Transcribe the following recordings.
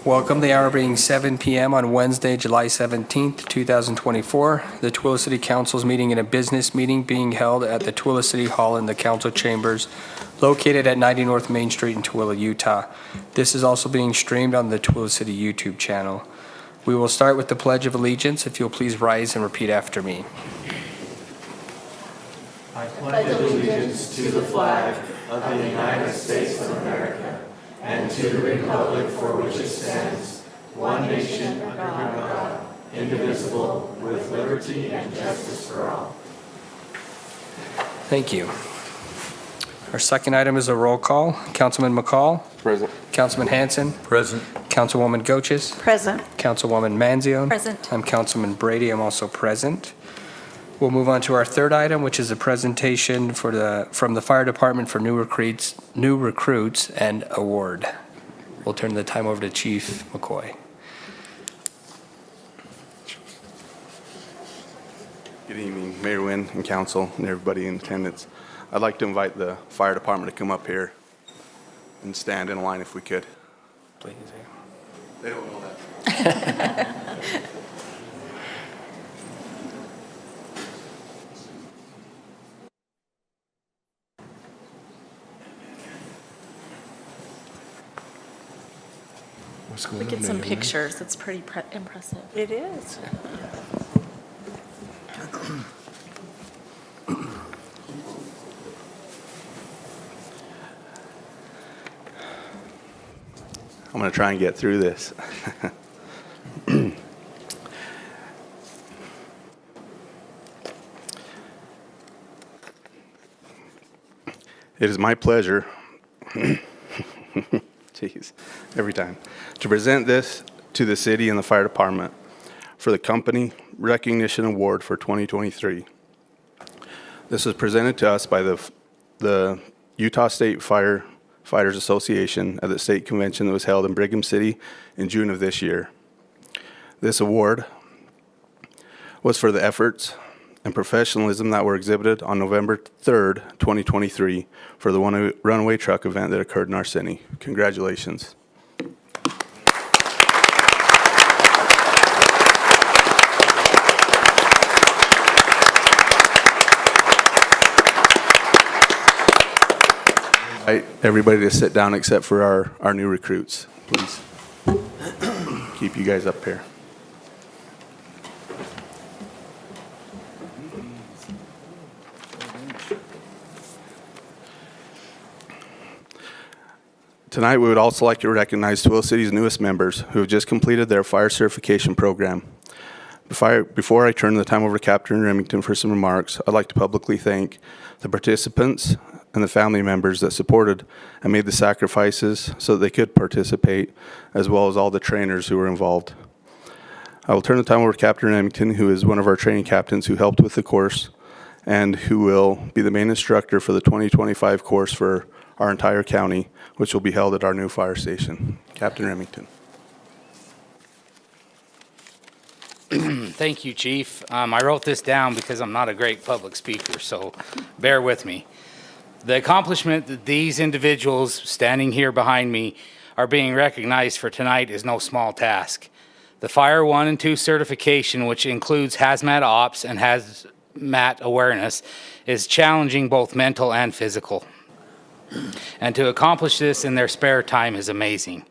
Welcome. The hour being 7 p.m. on Wednesday, July 17th, 2024. The Tooele City Council's meeting in a business meeting being held at the Tooele City Hall in the council chambers located at 90 North Main Street in Tooele, Utah. This is also being streamed on the Tooele City YouTube channel. We will start with the Pledge of Allegiance. If you'll please rise and repeat after me. I pledge allegiance to the flag of the United States of America and to the republic for which it stands, one nation under God, indivisible, with liberty and justice for all. Thank you. Our second item is a roll call. Councilman McCall. Present. Councilman Hanson. Present. Councilwoman Goches. Present. Councilwoman Manzione. Present. I'm Councilman Brady. I'm also present. We'll move on to our third item, which is a presentation from the fire department for new recruits and award. We'll turn the time over to Chief McCoy. Good evening, Mayor Wynn and council and everybody in attendance. I'd like to invite the fire department to come up here and stand in line if we could. Please. They don't know that. What's going We on get some there, pictures. It's pretty impressive. It is. I'm going to try and get through this. It is my pleasure, jeez, every time, to present this to the city and the fire department for the Company Recognition Award for 2023. This was presented to us by the Utah State Firefighters Association at the state convention that was held in Brigham City in June of this year. This award was for the efforts and professionalism that were exhibited on November 3rd, 2023 for the runaway truck event that occurred in our city. Congratulations. Everybody to sit down except for our new recruits, please. Keep you guys up here. Tonight, we would also like to recognize Tooele City's newest members who have just completed their fire certification program. Before I turn the time over to Captain Remington for some remarks, I'd like to publicly thank the participants and the family members that supported and made the sacrifices so that they could participate, as well as all the trainers who were involved. I will turn the time over to Captain Remington, who is one of our training captains who helped with the course and who will be the main instructor for the 2025 course for our entire county, which will be held at our new fire station. Captain Remington. Thank you, Chief. I wrote this down because I'm not a great public speaker, so bear with me. The accomplishment that these individuals standing here behind me are being recognized for tonight is no small task. The Fire 1 and 2 certification, which includes hazmat ops and hazmat awareness, is challenging both mental and physical. And to accomplish this in their spare time is amazing.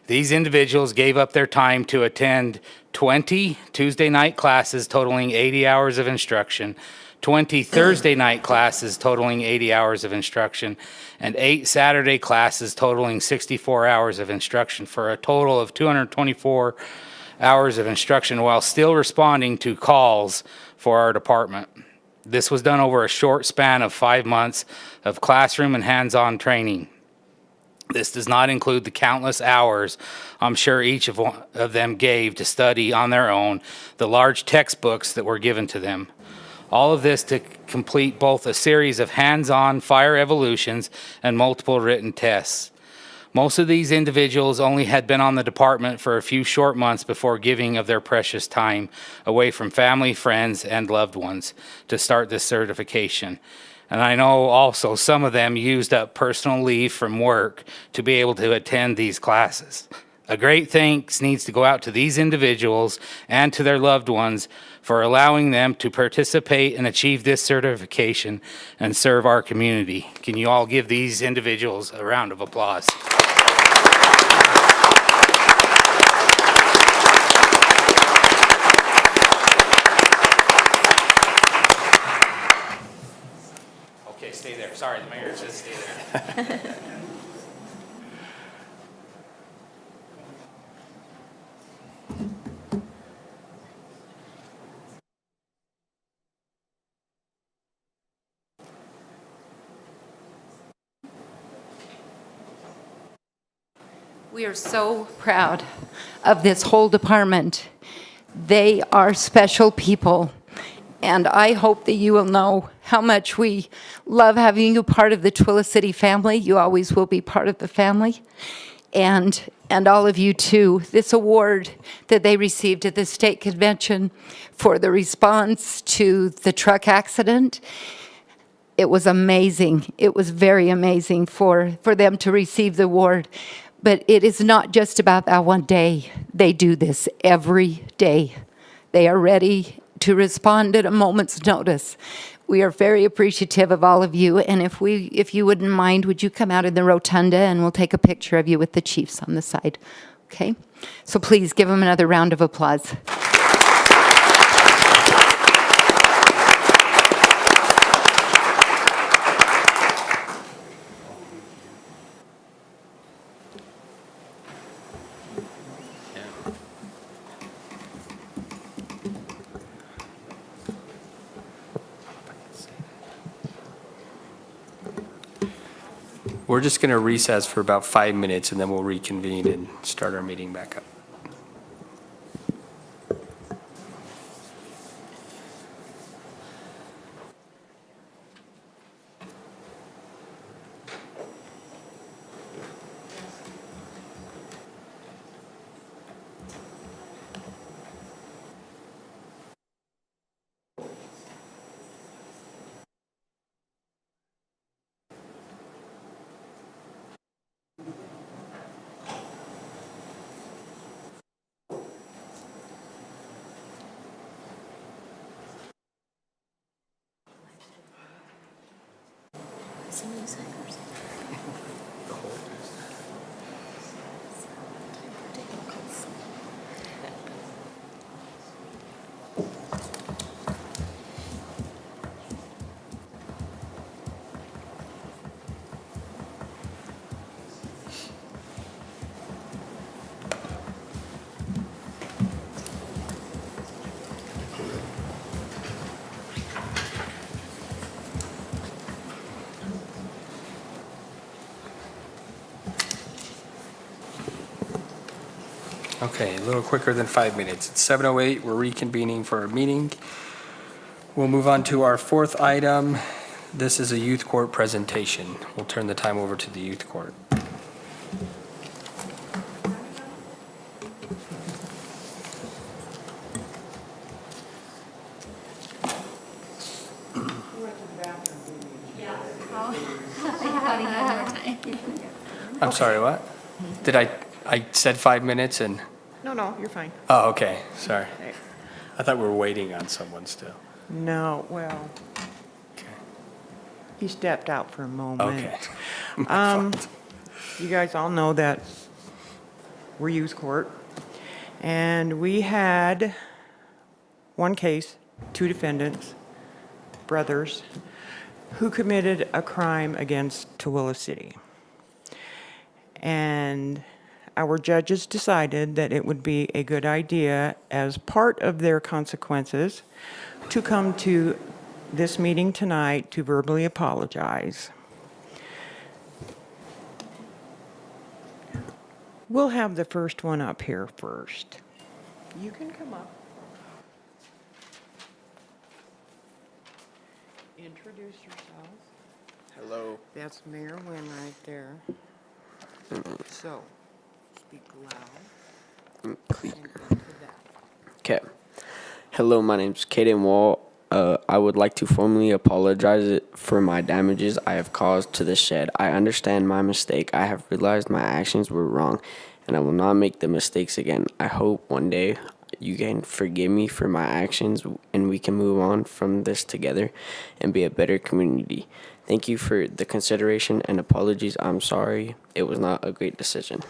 These individuals gave up their time to attend 20 Tuesday night classes totaling 80 hours of instruction, 20 Thursday night classes totaling 80 hours of instruction, and 8 Saturday classes totaling 64 hours of instruction for a total of 224 hours of instruction while still responding to calls for our department. This was done over a short span of 5 months of classroom and hands-on training. This does not include the countless hours I'm sure each of them gave to study on their own, the large textbooks that were given to them. All of this to complete both a series of hands-on fire evolutions and multiple written tests. Most of these individuals only had been on the department for a few short months before giving of their precious time away from family, friends, and loved ones to start this certification. And I know also some of them used up personal leave from work to be able to attend these classes. A great thanks needs to go out to these individuals and to their loved ones for allowing them to participate and achieve this certification and serve our community. Can you all give these individuals a round of applause? Okay, stay there. Sorry, the mayor says stay there. We are so proud of this whole department. They are special people, and I hope that you will know how much we love having you part of the Twila City family. You always will be part of the family, and all of you too. This award that they received at the state convention for the response to the truck accident, it was amazing. It was very amazing for them to receive the award. But it is not just about that one day. They do this every day. They are ready to respond at a moment's notice. We are very appreciative of all of you. And if you wouldn't mind, would you come out in the rotunda and we'll take a picture of you with the chiefs on the side. Okay? So please give them another round of applause. We're just going to recess for about 5 minutes, and then we'll reconvene and start our meeting back up. Okay, a little quicker than 5 minutes. It's 7:08, we're reconvening for our meeting. We'll move on to our fourth item. This is a youth court presentation. We'll turn the time over to the youth court. I'm sorry, what? Did I said 5 minutes and, No, you're fine. oh, okay, sorry. Okay. I thought we were waiting on someone still. No, well, Okay. he stepped out for a moment. Okay. My Um, fault. You guys all know that we're youth court, and we had one case, two defendants, brothers, who committed a crime against Tooele City. And our judges decided that it would be a good idea, as part of their consequences, to come to this meeting tonight to verbally apologize. We'll have the first one up here first. You can come up. Introduce yourself. Hello. That's Mayor Wynn right there. So, speak loud. And into that. Okay. Hello, my name's Kaden Wall. I would like to formally apologize for my damages I have caused to the shed. I understand my mistake. I have realized my actions were wrong, and I will not make the mistakes again. I hope one day you can forgive me for my actions, and we can move on from this together and be a better community. Thank you for the consideration and apologies. I'm sorry. It was not a great decision.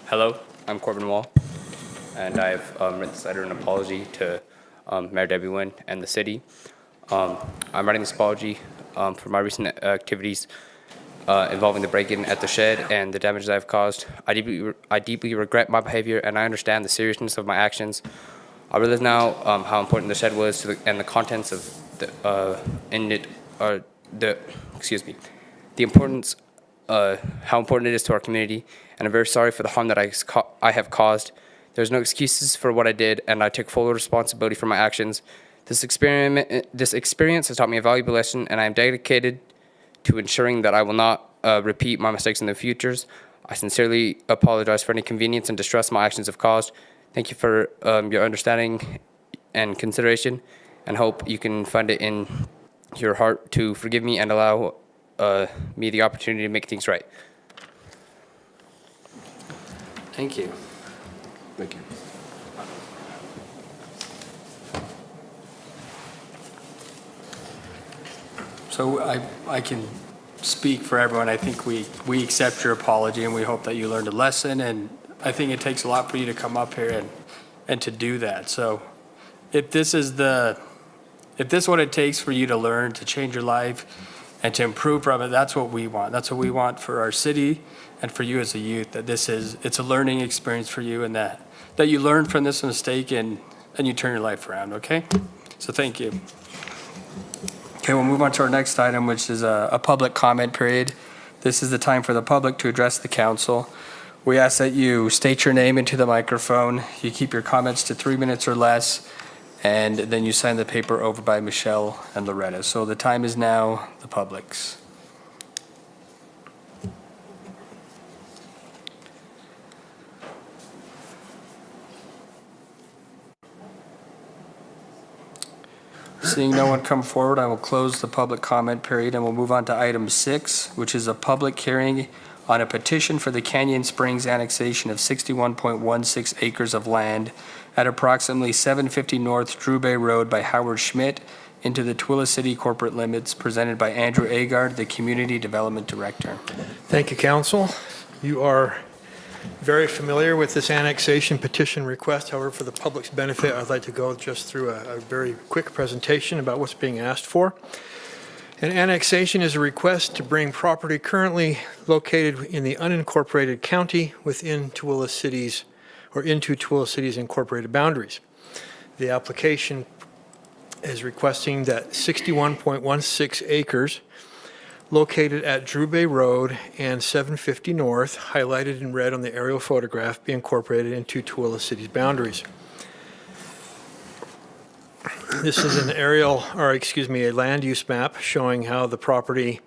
Hello, I'm Corbin Wall, and I've written this letter an apology to Mayor Debbie Nguyen and the city. I'm writing this apology for my recent activities involving the break-in at the shed and the damages I've caused. I deeply regret my behavior, and I understand the seriousness of my actions. I realize now how important the shed was to and the contents of the importance, how important it is to our community, and I'm very sorry for the harm that I have caused. There's no excuses for what I did, and I take full responsibility for my actions. This experience has taught me a valuable lesson, and I am dedicated to ensuring that I will not repeat my mistakes in the futures. I sincerely apologize for any inconvenience and distress my actions have caused. Thank you for your understanding and consideration, and hope you can find it in your heart to forgive me and allow me the opportunity to make things right. Thank you. Thank you. So I can speak for everyone. I think we accept your apology, and we hope that you learned a lesson, and I think it takes a lot for you to come up here and to do that. So if this is what it takes for you to learn, to change your life, and to improve from it, that's what we want. That's what we want for our city and for you as a youth, that it's a learning experience for you, and that you learn from this mistake and you turn your life around, okay? So thank you. Okay, we'll move on to our next item, which is a public comment period. This is the time for the public to address the council. We ask that you state your name into the microphone. You keep your comments to 3 minutes or less, and then you sign the paper over by Michelle and Loretta. So the time is now the public's. Seeing no one come forward, I will close the public comment period, and we'll move on to item 6, which is a public hearing on a petition for the Canyon Springs annexation of 61.16 acres of land at approximately 750 North Drew Bay Road by Howard Schmidt into the Tooele City corporate limits, presented by Andrew Agard, the Community Development Director. Thank you, Council. You are very familiar with this annexation petition request. However, for the public's benefit, I'd like to go just through a very quick presentation about what's being asked for. An annexation is a request to bring property currently located in the unincorporated county within Tooele City's or into Tooele City's incorporated boundaries. The application is requesting that 61.16 acres located at Drew Bay Road and 750 North, highlighted in red on the aerial photograph, be incorporated into Tooele City's boundaries. This is an a land use map showing how the property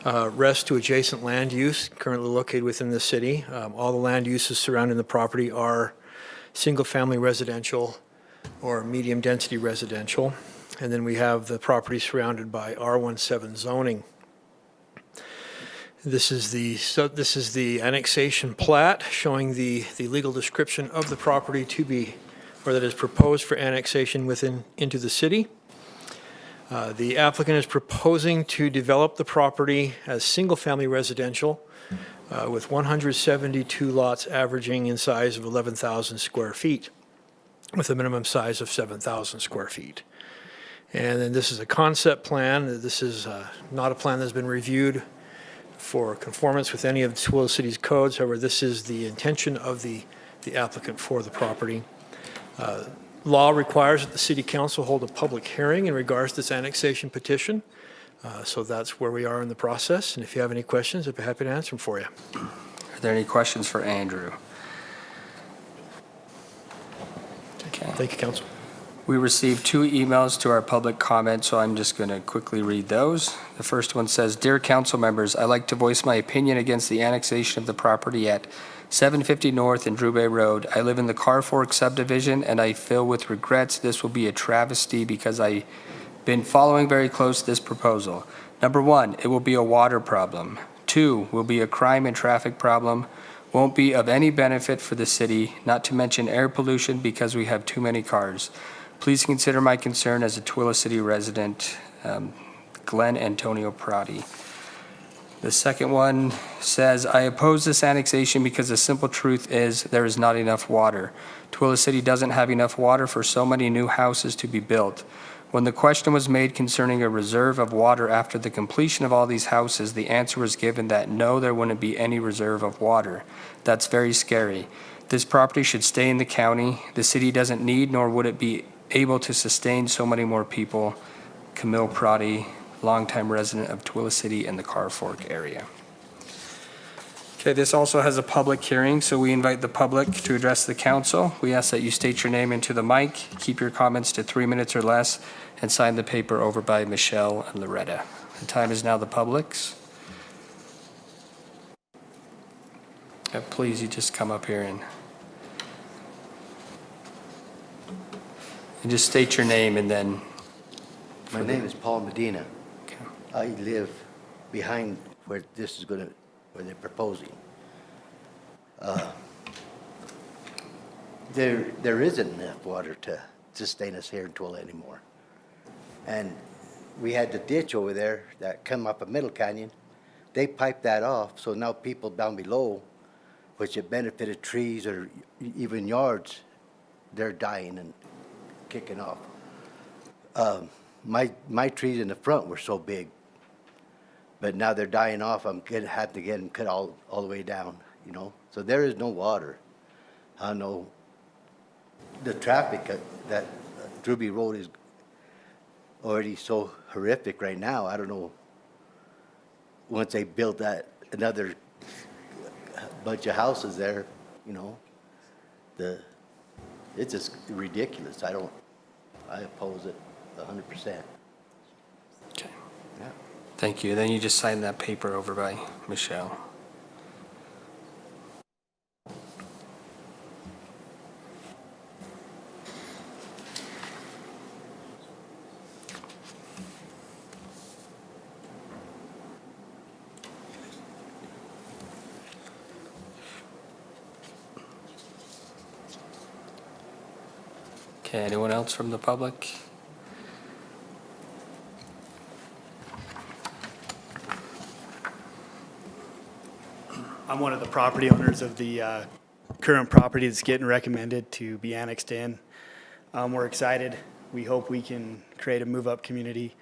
rests to adjacent land use currently located within the city. All the land uses surrounding the property are single-family residential or medium-density residential. And then we have the property surrounded by R17 zoning. This is the annexation plat showing the legal description of the property that is proposed for annexation into the city. The applicant is proposing to develop the property as single-family residential with 172 lots averaging in size of 11,000 square feet with a minimum size of 7,000 square feet. And then this is a concept plan. This is not a plan that's been reviewed for conformance with any of the Tooele City's codes. However, this is the intention of the applicant for the property. Law requires that the City Council hold a public hearing in regards to this annexation petition. So that's where we are in the process. And if you have any questions, I'd be happy to answer them for you. Are there any questions for Andrew? Okay. Thank you, Council. We received 2 emails to our public comment, so I'm just going to quickly read those. The first one says, "Dear council members, I'd like to voice my opinion against the annexation of the property at 750 North and Drew Bay Road. I live in the Car Fork subdivision, and I feel with regrets this will be a travesty because I've been following very close this proposal. Number one, it will be a water problem. Two, will be a crime and traffic problem. Won't be of any benefit for the city, not to mention air pollution because we have too many cars. Please consider my concern as a Tooele City resident, Glenn Antonio Prati. The second one says, I oppose this annexation because the simple truth is there is not enough water. Tooele City doesn't have enough water for so many new houses to be built. When the question was made concerning a reserve of water after the completion of all these houses, the answer was given that no, there wouldn't be any reserve of water. That's very scary. This property should stay in the county. The city doesn't need nor would it be able to sustain so many more people. Camille Prati, longtime resident of Tooele City and the Car Fork area. Okay, this also has a public hearing, so we invite the public to address the council. We ask that you state your name into the mic, keep your comments to 3 minutes or less, and sign the paper over by Michelle and Loretta. The time is now the public's. Please, you just come up here and just state your name and then. My name is Paul Medina. Okay. I live behind where this is going to, where they're proposing. There isn't enough water to sustain us here in Tooele anymore. And we had the ditch over there that come up a Middle Canyon. They piped that off, so now people down below, which have benefited trees or even yards, they're dying and kicking off. My trees in the front were so big, but now they're dying off. I'm gonna have to get them cut all the way down, you know. So there is no water. I know the traffic that Druby Road is already so horrific right now. I don't know, once they build that another bunch of houses there, you know, it's just ridiculous. I oppose it 100%. Okay. Yeah. Thank you. Then you just sign that paper over by Michelle. Okay, anyone else from the public? I'm one of the property owners of the current property that's getting recommended to be annexed in. We're excited. We hope we can create a move-up community,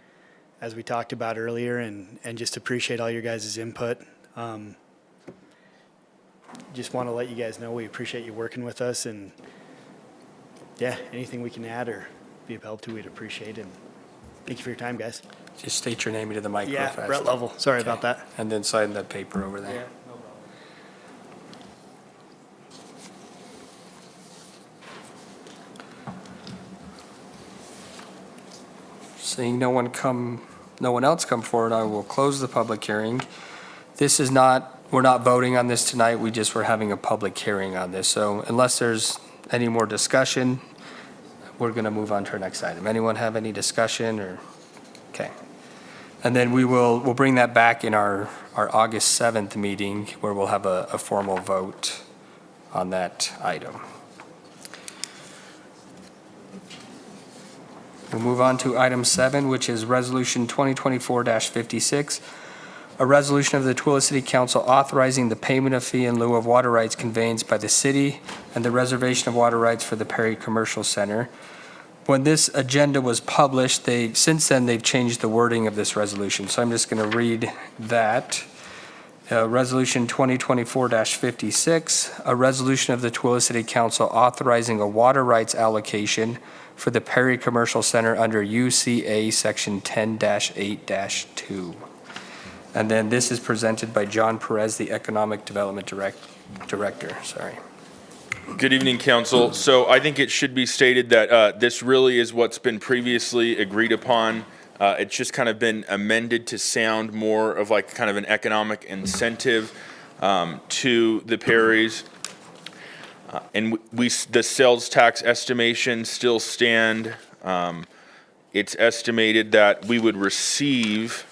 as we talked about earlier, and just appreciate all your guys' input. Just want to let you guys know we appreciate you working with us, and yeah, anything we can add or be of help to, we'd appreciate it. Thank you for your time, guys. Just state your name into the mic real Yeah, fast. Brett Lovell. Sorry about that. And then sign that paper over there. Yeah, no problem. Seeing no one else come forward, I will close the public hearing. This is not, we're not voting on this tonight, we're having a public hearing on this. So unless there's any more discussion, we're going to move on to our next item. Anyone have any discussion or, okay. And then we'll bring that back in our August 7th meeting where we'll have a formal vote on that item. We'll move on to item 7, which is Resolution 2024-56, a resolution of the Tooele City Council authorizing the payment of fee in lieu of water rights conveyance by the city and the reservation of water rights for the Perry Commercial Center. When this agenda was published, since then they've changed the wording of this resolution. So I'm just going to read that. Resolution 2024-56, a resolution of the Tooele City Council authorizing a water rights allocation for the Perry Commercial Center under UCA Section 10-8-2. And then this is presented by John Perez, the Economic Development Director. Sorry. Good evening, Council. So I think it should be stated that this really is what's been previously agreed upon. It's just kind of been amended to sound more of like kind of an economic incentive to the Perrys. And the sales tax estimation still stand. It's estimated that we would receive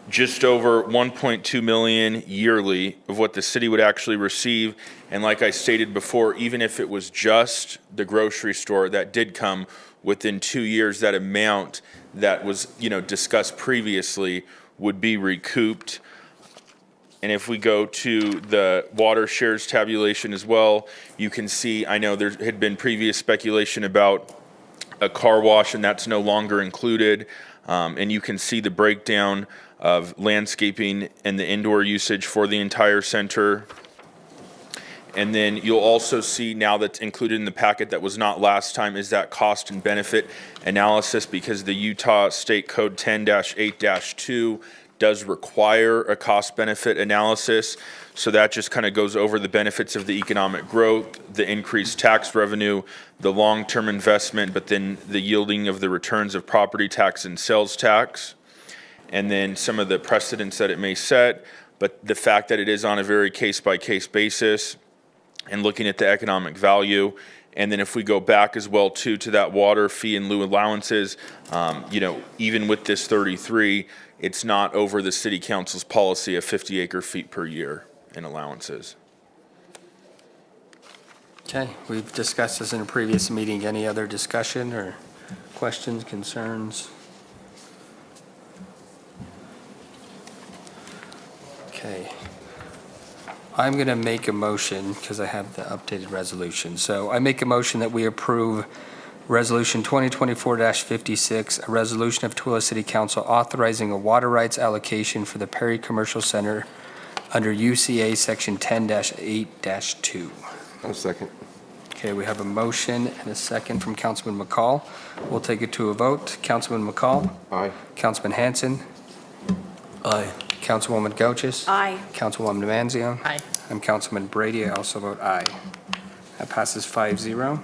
just over 1.2 million yearly of what the city would actually receive. And like I stated before, even if it was just the grocery store that did come within 2 years, that amount that was, discussed previously would be recouped. And if we go to the water shares tabulation as well, you can see, I know there had been previous speculation about a car wash, and that's no longer included. And you can see the breakdown of landscaping and the indoor usage for the entire center. And then you'll also see, now that's included in the packet that was not last time, is that cost and benefit analysis, because the Utah State Code 10-8-2 does require a cost benefit analysis. So that just kind of goes over the benefits of the economic growth, the increased tax revenue, the long-term investment, but then the yielding of the returns of property tax and sales tax, and then some of the precedents that it may set, but the fact that it is on a very case-by-case basis, and looking at the economic value. And then if we go back as well too to that water fee and lieu allowances, even with this 33, it's not over the city council's policy of 50 acre feet per year in allowances. Okay, we've discussed this in a previous meeting. Any other discussion or questions, concerns? Okay. I'm going to make a motion because I have the updated resolution. So I make a motion that we approve Resolution 2024-56, a resolution of Tooele City Council authorizing a water rights allocation for the Perry Commercial Center under UCA Section 10-8-2. I'll second. Okay, we have a motion and a second from Councilman McCall. We'll take it to a vote. Councilman McCall? Aye. Councilman Hanson? Aye. Councilwoman Goches? Aye. Councilwoman Manzione? Aye. I'm Councilman Brady. I also vote aye. That passes 5-0.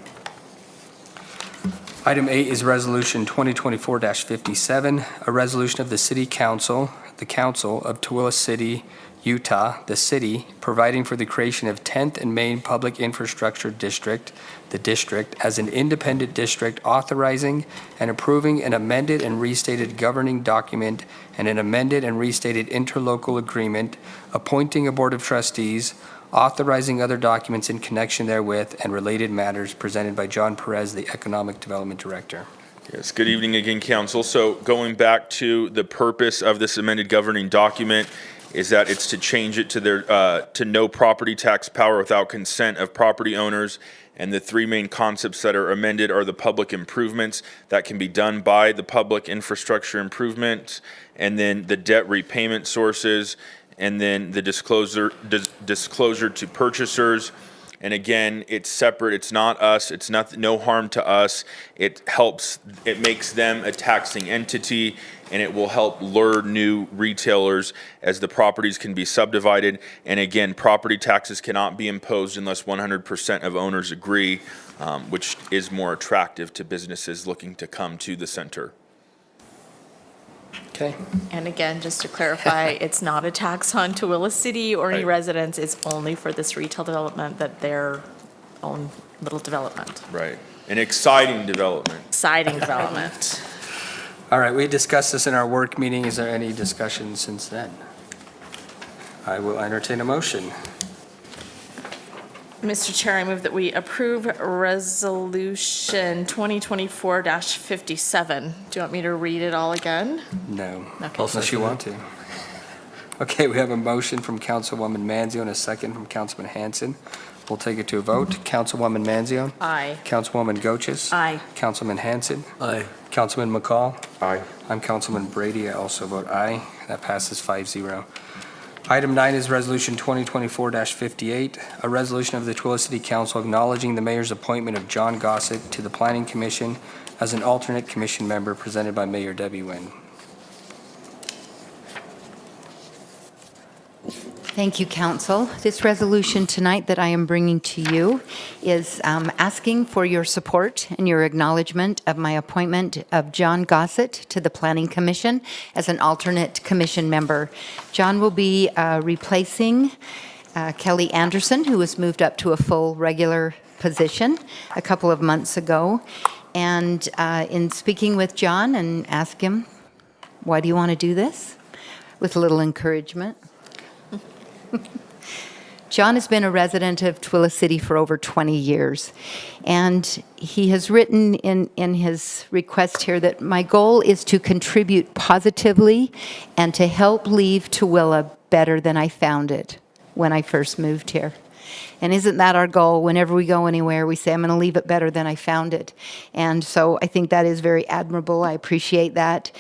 Item 8 is Resolution 2024-57, a resolution of the City Council, the Council of Tooele City, Utah, the city, providing for the creation of 10th and Main Public Infrastructure District, the district, as an independent district, authorizing and approving an amended and restated governing document and an amended and restated interlocal agreement, appointing a board of trustees, authorizing other documents in connection therewith, and related matters, presented by John Perez, the Economic Development Director. Yes, good evening again, council. So going back to the purpose of this amended governing document is that it's to change it to to no property tax power without consent of property owners. And the three main concepts that are amended are the public improvements that can be done by the public infrastructure improvement, and then the debt repayment sources, and then the disclosure to purchasers. And again, it's separate. It's not us. It's no harm to us. It makes them a taxing entity, and it will help lure new retailers as the properties can be subdivided. And again, property taxes cannot be imposed unless 100% of owners agree, which is more attractive to businesses looking to come to the center. Okay. And again, just to clarify, it's not a tax on Tooele City or any Right. residents. It's only for this retail development, that their own little development. Right. An exciting development. Exciting development. All right, we discussed this in our work meeting. Is there any discussion since then? I will entertain a motion. Mr. Chair, I move that we approve Resolution 2024-57. Do you want me to read it all again? No, Okay. unless you want to. Okay, we have a motion from Councilwoman Manzione and a second from Councilman Hanson. We'll take it to a vote. Councilwoman Manzione? Aye. Councilwoman Goches? Aye. Councilman Hanson? Aye. Councilman McCall? Aye. I'm Councilman Brady. I also vote aye. That passes 5-0. Item 9 is Resolution 2024-58, a resolution of the Tooele City Council acknowledging the mayor's appointment of John Gossett to the Planning Commission as an alternate commission member, presented by Mayor Debbie Nguyen. Thank you, Council. This resolution tonight that I am bringing to you is asking for your support and your acknowledgement of my appointment of John Gossett to the Planning Commission as an alternate commission member. John will be replacing Kelly Anderson, who was moved up to a full regular position a couple of months ago. And in speaking with John and ask him, why do you want to do this? With a little encouragement. John has been a resident of Twila City for over 20 years, and he has written in his request here that my goal is to contribute positively and to help leave Tooele better than I found it when I first moved here. And isn't that our goal? Whenever we go anywhere, we say, I'm going to leave it better than I found it. And so I think that is very admirable. I appreciate that.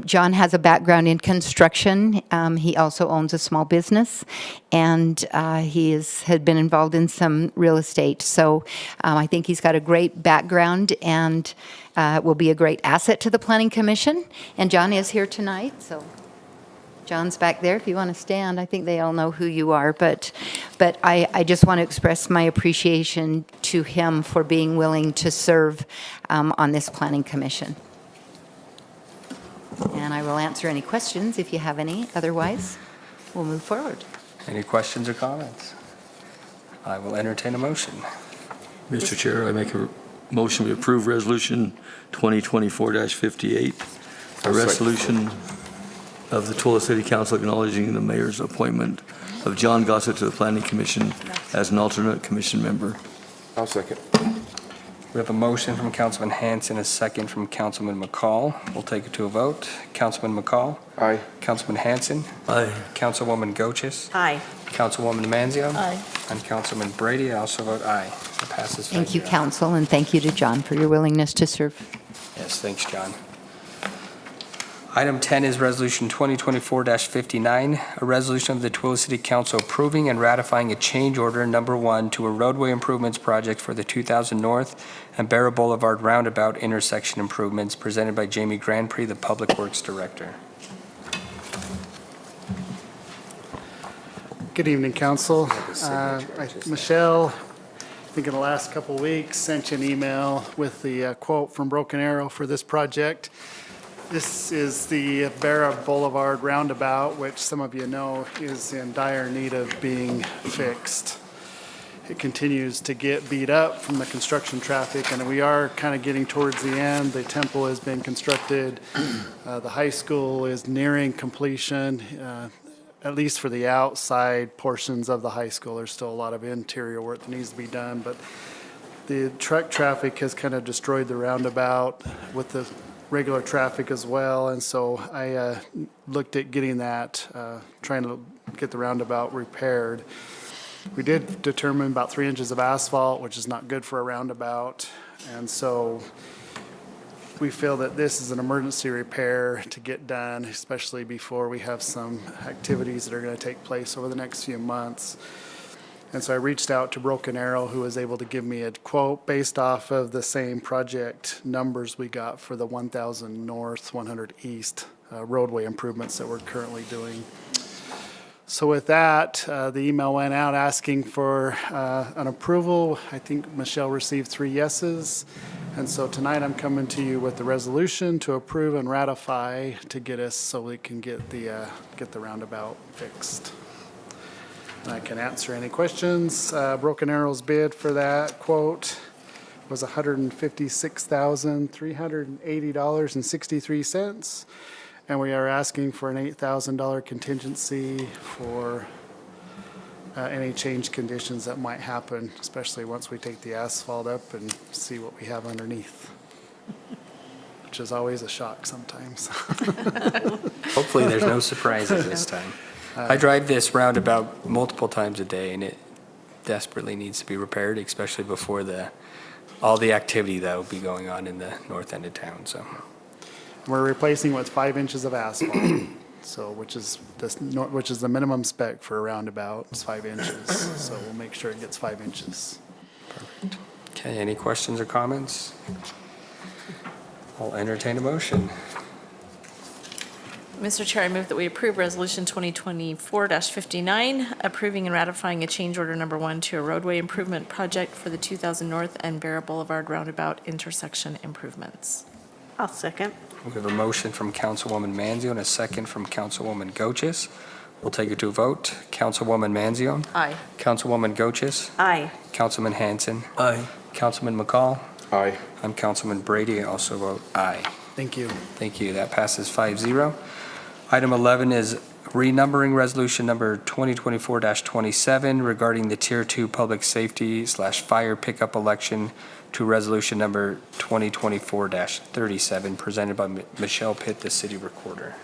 John has a background in construction. He also owns a small business, and he had been involved in some real estate. So I think he's got a great background and will be a great asset to the Planning Commission. And John is here tonight, so John's back there if you want to stand. I think they all know who you are, but I just want to express my appreciation to him for being willing to serve on this Planning Commission. And I will answer any questions if you have any. Otherwise, we'll move forward. Any questions or comments? I will entertain a motion. Mr. Chair, I make a motion we approve Resolution 2024-58, a resolution of the Twila City Council acknowledging the mayor's appointment of John Gossett to the Planning Commission as an alternate commission member. I'll second. We have a motion from Councilman Hanson, a second from Councilman McCall. We'll take it to a vote. Councilman McCall? Aye. Councilman Hanson? Aye. Councilwoman Goches? Aye. Councilwoman Manzio? Aye. And Councilman Brady, I also vote aye. It passes 5-0. Thank you, Council, and thank you to John for your willingness to serve. Yes, thanks, John. Item 10 is Resolution 2024-59, a resolution of the Twila City Council approving and ratifying a change order number 1 to a roadway improvements project for the 2000 North and Barra Boulevard Roundabout intersection improvements presented by Jamie Grandpré, the Public Works Director. Good evening, Council. Michelle, I think in the last couple of weeks, sent you an email with the quote from Broken Arrow for this project. This is the Barra Boulevard Roundabout, which some of you know is in dire need of being fixed. It continues to get beat up from the construction traffic, and we are kind of getting towards the end. The temple has been constructed. The high school is nearing completion, at least for the outside portions of the high school. There's still a lot of interior work that needs to be done, but the truck traffic has kind of destroyed the roundabout with the regular traffic as well, and so I looked at getting that, trying to get the roundabout repaired. We did determine about 3 inches of asphalt, which is not good for a roundabout, and so we feel that this is an emergency repair to get done, especially before we have some activities that are going to take place over the next few months. And so I reached out to Broken Arrow, who was able to give me a quote based off of the same project numbers we got for the 1000 North, 100 East roadway improvements that we're currently doing. So with that, the email went out asking for an approval. I think Michelle received 3 yeses. And so tonight I'm coming to you with the resolution to approve and ratify to get us so we can get the roundabout fixed. And I can answer any questions. Broken Arrow's bid for that quote was $156,380.63. And we are asking for an $8,000 contingency for any change conditions that might happen, especially once we take the asphalt up and see what we have underneath, which is always a shock sometimes. Hopefully, there's no surprises this time. I drive this roundabout multiple times a day, and it desperately needs to be repaired, especially before all the activity that will be going on in the north end of town. So We're replacing with 5 inches of asphalt, so which is the minimum spec for a roundabout is 5 inches. So we'll make sure it gets 5 inches. perfect. Okay, any questions or comments? I'll entertain a motion. Mr. Chair, I move that we approve Resolution 2024-59, approving and ratifying a change order number 1 to a roadway improvement project for the 2000 North and Barra Boulevard Roundabout intersection improvements. I'll second. We have a motion from Councilwoman Manzio and a second from Councilwoman Goches. We'll take it to a vote. Councilwoman Manzione? Aye. Councilwoman Goches? Aye. Councilman Hanson? Aye. Councilman McCall? Aye. I'm Councilman Brady. I also vote aye. Thank you. Thank you. That passes 5-0. Item 11 is renumbering resolution number 2024-27 regarding the Tier 2 Public Safety/Fire Pickup Election to resolution number 2024-37, presented by Michelle Pitt, the city recorder.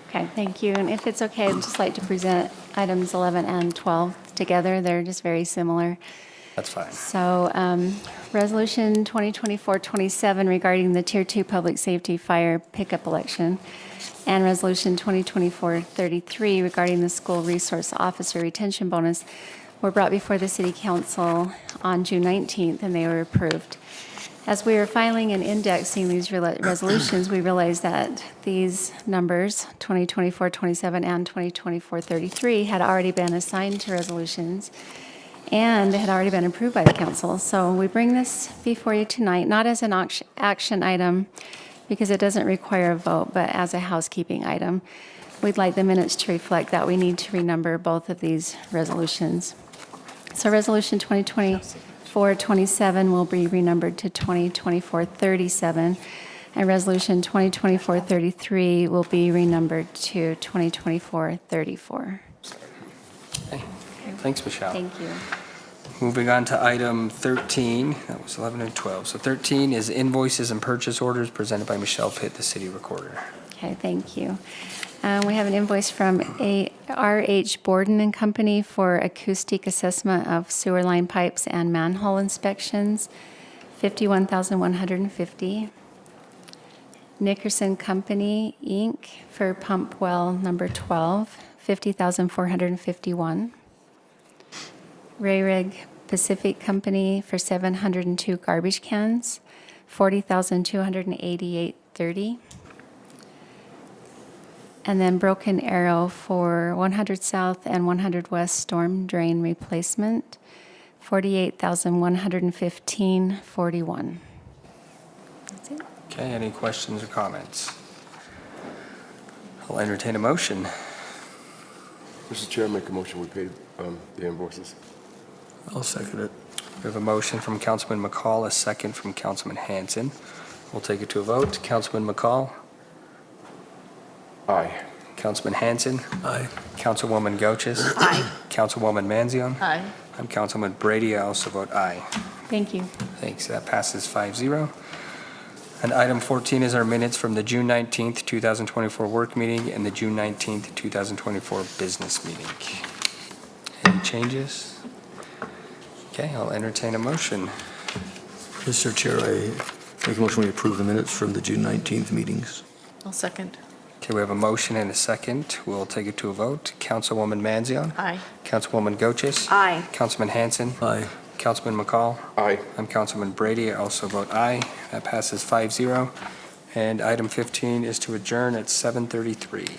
Okay, thank you. And if it's okay, I'd just like to present items 11 and 12 together. They're just very similar. That's fine. So, Resolution 2024-27 regarding the Tier 2 Public Safety Fire Pickup Election, and Resolution 2024-33 regarding the School Resource Officer Retention Bonus were brought before the City Council on June 19th, and they were approved. As we were filing and indexing these resolutions, we realized that these numbers, 2024-27 and 2024-33, had already been assigned to resolutions and had already been approved by the council. So we bring this before you tonight, not as an action item, because it doesn't require a vote, but as a housekeeping item. We'd like the minutes to reflect that we need to renumber both of these resolutions. So Resolution 2024-27 will be renumbered to 2024-37, and Resolution 2024-33 will be renumbered to 2024-34. Okay. Thanks, Michelle. Thank you. Moving on to item 13, that was 11 and 12. So 13 is invoices and purchase orders, presented by Michelle Pitt, the city recorder. Okay, thank you. We have an invoice from R.H. Borden and Company for acoustic assessment of sewer line pipes and manhole inspections, $51,150. Nickerson Company, Inc., for pump well number 12, $50,451. Rayrig Pacific Company for 702 garbage cans, $40,288.30. And then Broken Arrow for 100 South and 100 West storm drain replacement, $48,115.41. That's it. Okay, any questions or comments? I'll entertain a motion. Mr. Chair, make a motion we pay the invoices. I'll second it. We have a motion from Councilman McCall, a second from Councilman Hanson. We'll take it to a vote. Councilman McCall? Aye. Councilman Hanson? Aye. Councilwoman Goches? Aye. Councilwoman Manzione? Aye. I'm Councilman Brady. I also vote aye. Thank you. Thanks. That passes 5-0. And item 14 is our minutes from the June 19th, 2024 work meeting and the June 19th, 2024 business meeting. Any changes? Okay, I'll entertain a motion. Mr. Chair, I make a motion we approve the minutes from the June 19th meetings. I'll second. Okay, we have a motion and a second. We'll take it to a vote. Councilwoman Manzione? Aye. Councilwoman Goches? Aye. Councilman Hanson? Aye. Councilman McCall? Aye. I'm Councilman Brady. I also vote aye. That passes 5-0. And item 15 is to adjourn at 7:33.